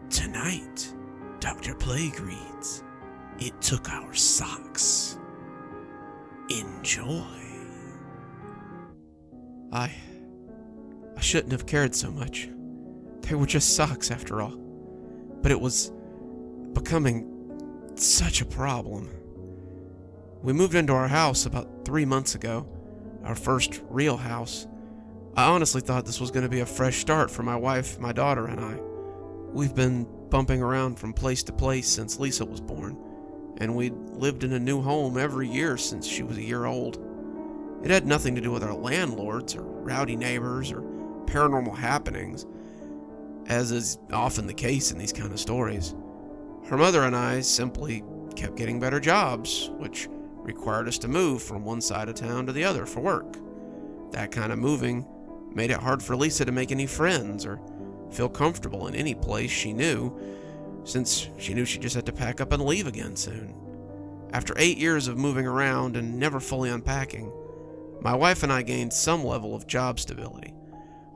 Tonight, Dr. Plague reads, It Took Our Socks. Enjoy. I shouldn't have cared so much. They were just socks after all. But it was becoming such a problem. We moved into our house about 3 months ago, our first real house. I honestly thought this was going to be a fresh start for my wife, my daughter, and I. We've been bumping around from place to place since Lisa was born, and we'd lived in a new home every year since she was a year old. It had nothing to do with our landlords or rowdy neighbors or paranormal happenings, as is often the case in these kind of stories. Her mother and I simply kept getting better jobs, which required us to move from one side of town to the other for work. That kind of moving made it hard for Lisa to make any friends or feel comfortable in any place she knew, since she knew she just had to pack up and leave again soon. After 8 years of moving around and never fully unpacking, my wife and I gained some level of job stability.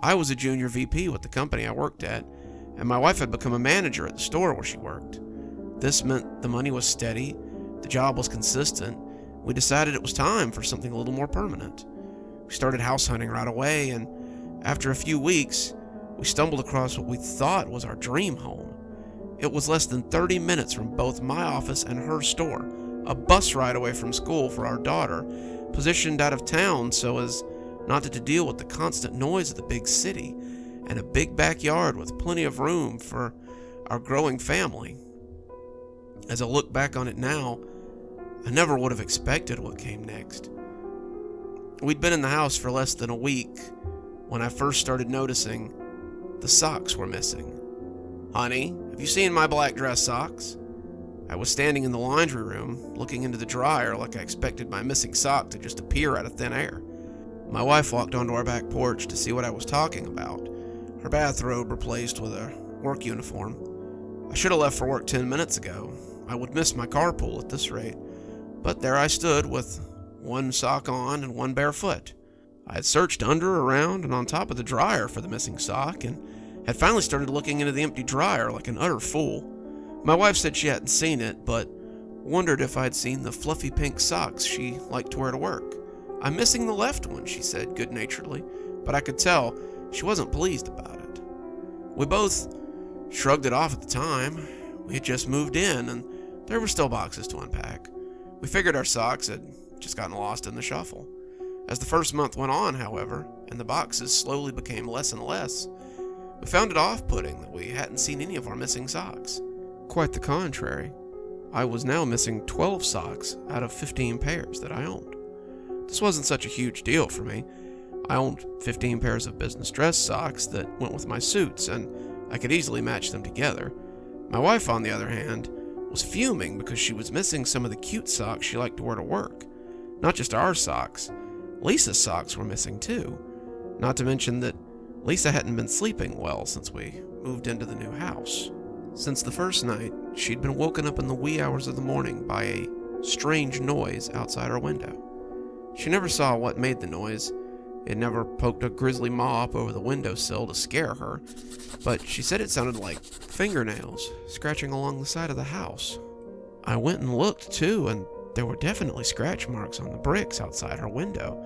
I was a junior VP with the company I worked at, and my wife had become a manager at the store where she worked. This meant the money was steady, the job was consistent. We decided it was time for something a little more permanent. We started house hunting right away, and after a few weeks, we stumbled across what we thought was our dream home. It was less than 30 minutes from both my office and her store, a bus ride away from school for our daughter, positioned out of town so as not to deal with the constant noise of the big city, and a big backyard with plenty of room for our growing family. As I look back on it now, I never would have expected what came next. We'd been in the house for less than a week when I first started noticing the socks were missing. "Honey, have you seen my black dress socks?" I was standing in the laundry room, looking into the dryer like I expected my missing sock to just appear out of thin air. My wife walked onto our back porch to see what I was talking about, her bathrobe replaced with a work uniform. I should have left for work 10 minutes ago. I would miss my carpool at this rate. But there I stood with one sock on and one bare foot. I had searched under, around, and on top of the dryer for the missing sock, and had finally started looking into the empty dryer like an utter fool. My wife said she hadn't seen it, but wondered if I'd seen the fluffy pink socks she liked to wear to work. "I'm missing the left one," she said good-naturedly, but I could tell she wasn't pleased about it. We both shrugged it off at the time. We had just moved in, and there were still boxes to unpack. We figured our socks had just gotten lost in the shuffle. As the first month went on, however, and the boxes slowly became less and less, we found it off-putting that we hadn't seen any of our missing socks. Quite the contrary. I was now missing 12 socks out of 15 pairs that I owned. This wasn't such a huge deal for me. I owned 15 pairs of business dress socks that went with my suits, and I could easily match them together. My wife, on the other hand, was fuming because she was missing some of the cute socks she liked to wear to work. Not just our socks, Lisa's socks were missing too. Not to mention that Lisa hadn't been sleeping well since we moved into the new house. Since the first night, she'd been woken up in the wee hours of the morning by a strange noise outside her window. She never saw what made the noise. It never poked a grisly maw up over the windowsill to scare her, but she said it sounded like fingernails scratching along the side of the house. I went and looked too, and there were definitely scratch marks on the bricks outside her window.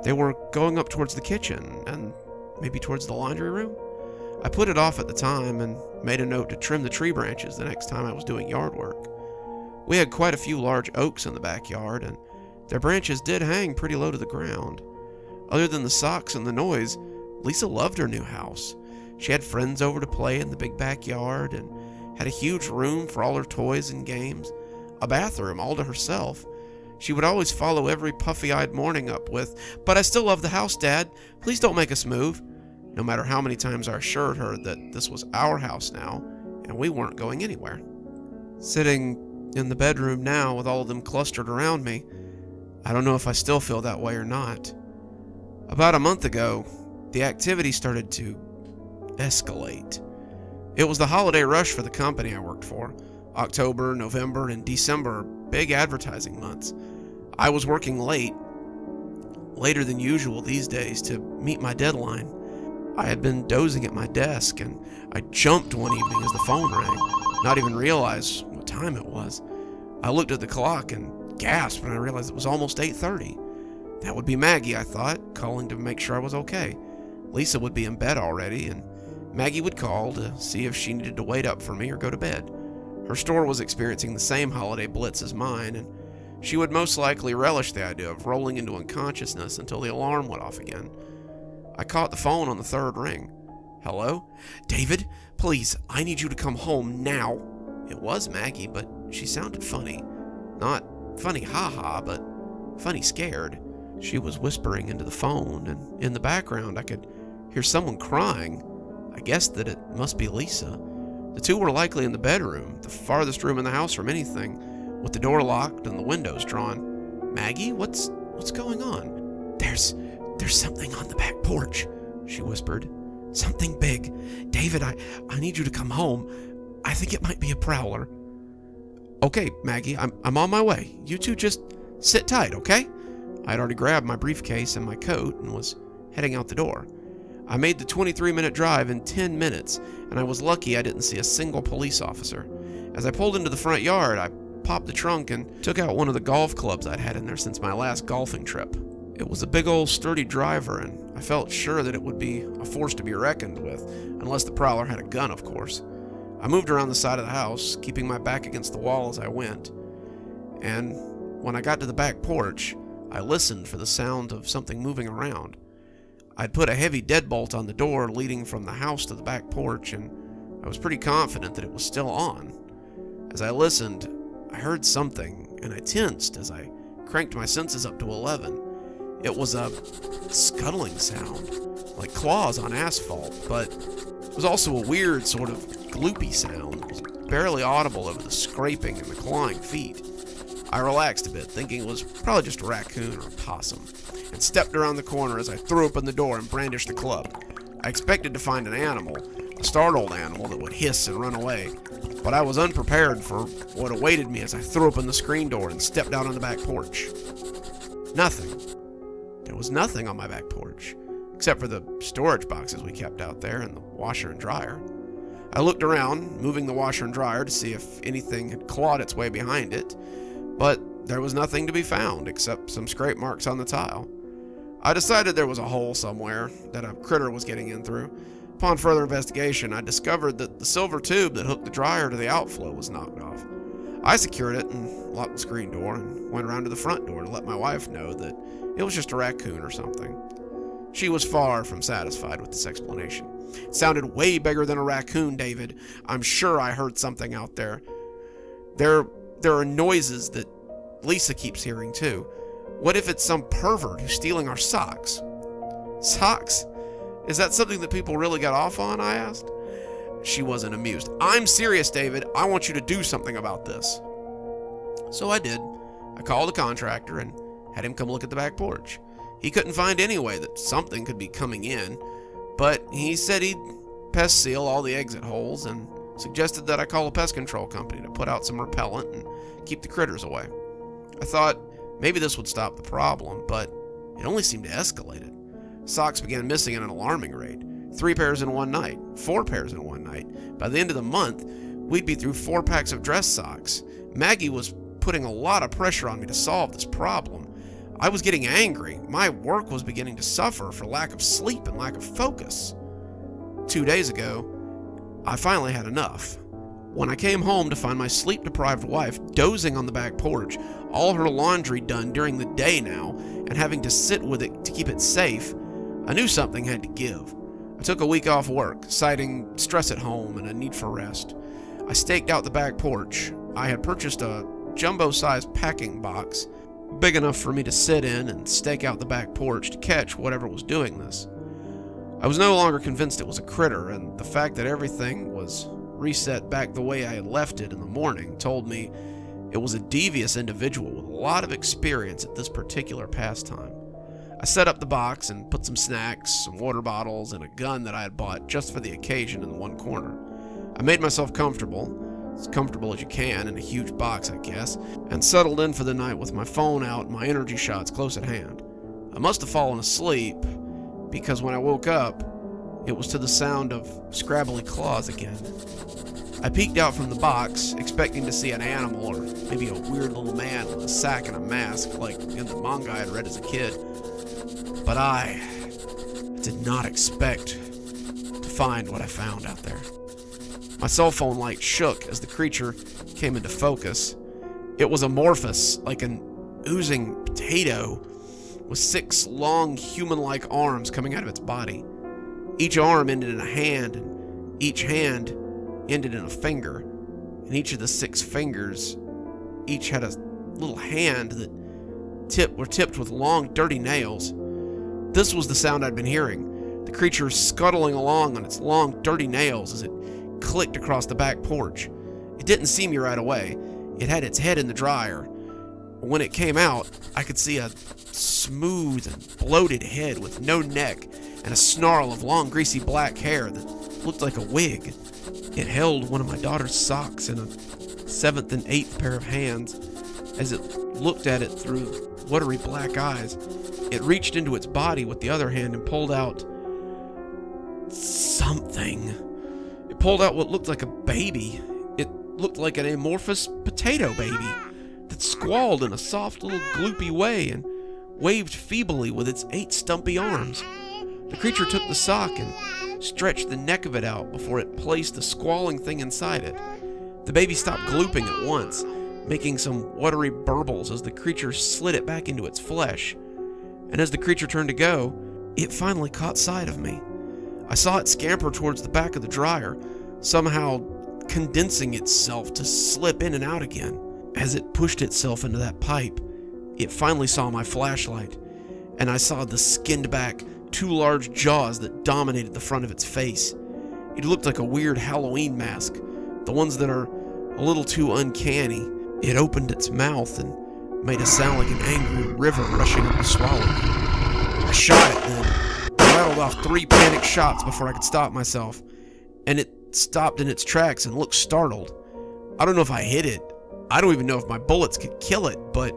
They were going up towards the kitchen and maybe towards the laundry room. I put it off at the time and made a note to trim the tree branches the next time I was doing yard work. We had quite a few large oaks in the backyard, and their branches did hang pretty low to the ground. Other than the socks and the noise, Lisa loved her new house. She had friends over to play in the big backyard and had a huge room for all her toys and games, a bathroom all to herself. She would always follow every puffy-eyed morning up with, "But I still love the house, Dad. Please don't make us move," no matter how many times I assured her that this was our house now and we weren't going anywhere. Sitting in the bedroom now with all of them clustered around me, I don't know if I still feel that way or not. About a month ago, the activity started to escalate. It was the holiday rush for the company I worked for. October, November, and December, big advertising months. I was working late, later than usual these days, to meet my deadline. I had been dozing at my desk, and I jumped one evening as the phone rang, not even realize what time it was. I looked at the clock and gasped when I realized it was almost 8:30. That would be Maggie, I thought, calling to make sure I was okay. Lisa would be in bed already, and Maggie would call to see if she needed to wait up for me or go to bed. Her store was experiencing the same holiday blitz as mine, and she would most likely relish the idea of rolling into unconsciousness until the alarm went off again. I caught the phone on the third ring. Hello? David, please, I need you to come home now. It was Maggie, but she sounded funny. Not funny haha, but funny scared. She was whispering into the phone, and in the background I could hear someone crying. I guessed that it must be Lisa. The two were likely in the bedroom, the farthest room in the house from anything, with the door locked and the windows drawn. Maggie, what's going on? There's something on the back porch, she whispered. Something big. David, I need you to come home. I think it might be a prowler. Okay, Maggie, I'm on my way. You two just sit tight, okay? I'd already grabbed my briefcase and my coat and was heading out the door. I made the 23-minute drive in 10 minutes, and I was lucky I didn't see a single police officer. As I pulled into the front yard, I popped the trunk and took out one of the golf clubs I'd had in there since my last golfing trip. It was a big old sturdy driver, and I felt sure that it would be a force to be reckoned with, unless the prowler had a gun, of course. I moved around the side of the house, keeping my back against the wall as I went, and when I got to the back porch, I listened for the sound of something moving around. I'd put a heavy deadbolt on the door leading from the house to the back porch, and I was pretty confident that it was still on. As I listened, I heard something, and I tensed as I cranked my senses up to 11. It was a scuttling sound, like claws on asphalt, but it was also a weird sort of gloopy sound. It was barely audible over the scraping and the clawing feet. I relaxed a bit, thinking it was probably just a raccoon or a possum, and stepped around the corner as I threw open the door and brandished the club. I expected to find an animal, a startled animal that would hiss and run away, but I was unprepared for what awaited me as I threw open the screen door and stepped out on the back porch. Nothing. There was nothing on my back porch, except for the storage boxes we kept out there and the washer and dryer. I looked around, moving the washer and dryer to see if anything had clawed its way behind it, but there was nothing to be found except some scrape marks on the tile. I decided there was a hole somewhere that a critter was getting in through. Upon further investigation, I discovered that the silver tube that hooked the dryer to the outflow was knocked off. I secured it and locked the screen door and went around to the front door to let my wife know that it was just a raccoon or something. She was far from satisfied with this explanation. It sounded way bigger than a raccoon, David. I'm sure I heard something out there. There are noises that Lisa keeps hearing too. What if it's some pervert who's stealing our socks? Socks? Is that something that people really got off on? I asked. She wasn't amused. I'm serious, David. I want you to do something about this. So I did. I called a contractor and had him come look at the back porch. He couldn't find any way that something could be coming in, but he said he'd pest seal all the exit holes and suggested that I call a pest control company to put out some repellent and keep the critters away. I thought maybe this would stop the problem, but it only seemed to escalate it. Socks began missing at an alarming rate. 3 pairs in one night, 4 pairs in one night. By the end of the month, we'd be through 4 packs of dress socks. Maggie was putting a lot of pressure on me to solve this problem. I was getting angry. My work was beginning to suffer for lack of sleep and lack of focus. 2 days ago, I finally had enough. When I came home to find my sleep-deprived wife dozing on the back porch, all her laundry done during the day now, and having to sit with it to keep it safe, I knew something had to give. I took a week off work, citing stress at home and a need for rest. I staked out the back porch. I had purchased a jumbo-sized packing box, big enough for me to sit in and stake out the back porch to catch whatever was doing this. I was no longer convinced it was a critter, and the fact that everything was reset back the way I had left it in the morning told me it was a devious individual with a lot of experience at this particular pastime. I set up the box and put some snacks, some water bottles, and a gun that I had bought just for the occasion in one corner. I made myself comfortable, as comfortable as you can in a huge box, I guess, and settled in for the night with my phone out and my energy shots close at hand. I must have fallen asleep, because when I woke up, it was to the sound of scrabbly claws again. I peeked out from the box, expecting to see an animal or maybe a weird little man with a sack and a mask like in the manga I had read as a kid. But I did not expect to find what I found out there. My cell phone light shook as the creature came into focus. It was amorphous, like an oozing potato, with 6 long human-like arms coming out of its body. Each arm ended in a hand, and each hand ended in a finger, and each of the 6 fingers each had a little hand that were tipped with long, dirty nails. This was the sound I'd been hearing, the creature scuttling along on its long, dirty nails as it clicked across the back porch. It didn't see me right away. It had its head in the dryer. When it came out, I could see a smooth and bloated head with no neck and a snarl of long, greasy black hair that looked like a wig. It held one of my daughter's socks in a 7th and 8th pair of hands. As it looked at it through watery black eyes, it reached into its body with the other hand and pulled out something. It pulled out what looked like a baby. It looked like an amorphous potato baby that squalled in a soft little gloopy way and waved feebly with its 8 stumpy arms. The creature took the sock and stretched the neck of it out before it placed the squalling thing inside it. The baby stopped glooping at once, making some watery burbles as the creature slid it back into its flesh. And as the creature turned to go, it finally caught sight of me. I saw it scamper towards the back of the dryer, somehow condensing itself to slip in and out again. As it pushed itself into that pipe, it finally saw my flashlight, and I saw the skinned back, 2 large jaws that dominated the front of its face. It looked like a weird Halloween mask, the ones that are a little too uncanny. It opened its mouth and made a sound like an angry river rushing up to swallow me. I shot it then. I rattled off 3 panic shots before I could stop myself, and it stopped in its tracks and looked startled. I don't know if I hit it. I don't even know if my bullets could kill it, but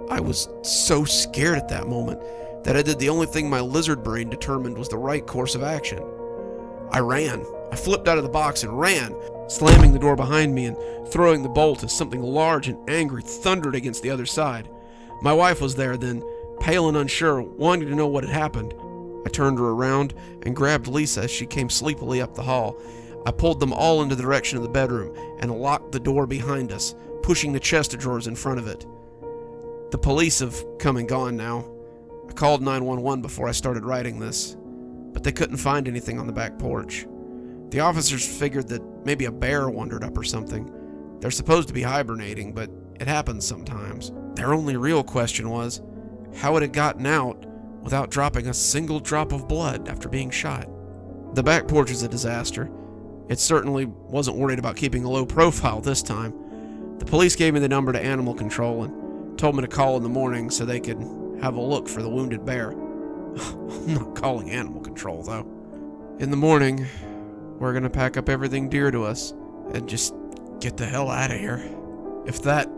I was so scared at that moment that I did the only thing my lizard brain determined was the right course of action. I ran. I flipped out of the box and ran, slamming the door behind me and throwing the bolt as something large and angry thundered against the other side. My wife was there then, pale and unsure, wanting to know what had happened. I turned her around and grabbed Lisa as she came sleepily up the hall. I pulled them all in the direction of the bedroom and locked the door behind us, pushing the chest of drawers in front of it. The police have come and gone now. I called 911 before I started writing this, but they couldn't find anything on the back porch. The officers figured that maybe a bear wandered up or something. They're supposed to be hibernating, but it happens sometimes. Their only real question was how it had gotten out without dropping a single drop of blood after being shot. The back porch is a disaster. It certainly wasn't worried about keeping a low profile this time. The police gave me the number to animal control and told me to call in the morning so they could have a look for the wounded bear. I'm not calling animal control, though. In the morning, we're gonna pack up everything dear to us and just get the hell out of here. If that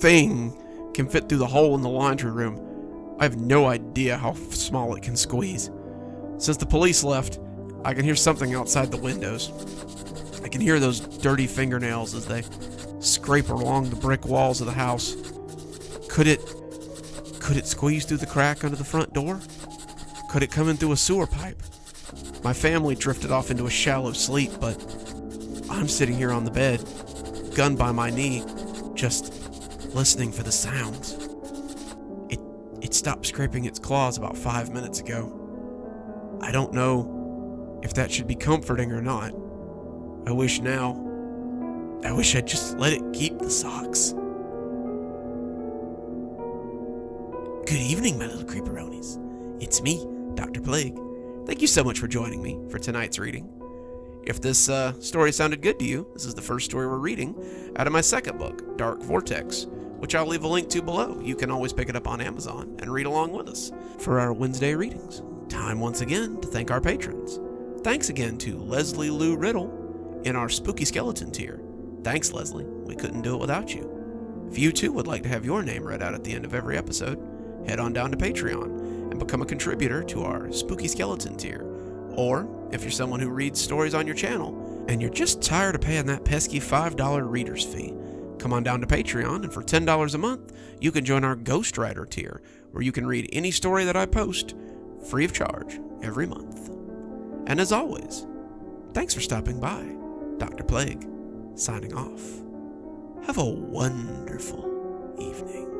thing can fit through the hole in the laundry room, I have no idea how small it can squeeze. Since the police left, I can hear something outside the windows. I can hear those dirty fingernails as they scrape along the brick walls of the house. Could it squeeze through the crack under the front door? Could it come in through a sewer pipe? My family drifted off into a shallow sleep, but I'm sitting here on the bed, gun by my knee, just listening for the sounds. It stopped scraping its claws about 5 minutes ago. I don't know if that should be comforting or not. I wish I'd just let it keep the socks. Good evening, my little creeperonis. It's me, Dr. Plague. Thank you so much for joining me for tonight's reading. If this story sounded good to you, this is the first story we're reading out of my second book, Dark Vortex, which I'll leave a link to below. You can always pick it up on Amazon and read along with us for our Wednesday readings. Time once again to thank our patrons. Thanks again to Leslie Lou Riddle in our Spooky Skeleton tier. Thanks, Leslie. We couldn't do it without you. If you too would like to have your name read out at the end of every episode, head on down to Patreon and become a contributor to our Spooky Skeleton tier. Or, if you're someone who reads stories on your channel, and you're just tired of paying that pesky $5 reader's fee, come on down to Patreon, and for $10 a month, you can join our Ghostwriter tier, where you can read any story that I post, free of charge, every month. And as always, thanks for stopping by. Dr. Plague, signing off. Have a wonderful evening.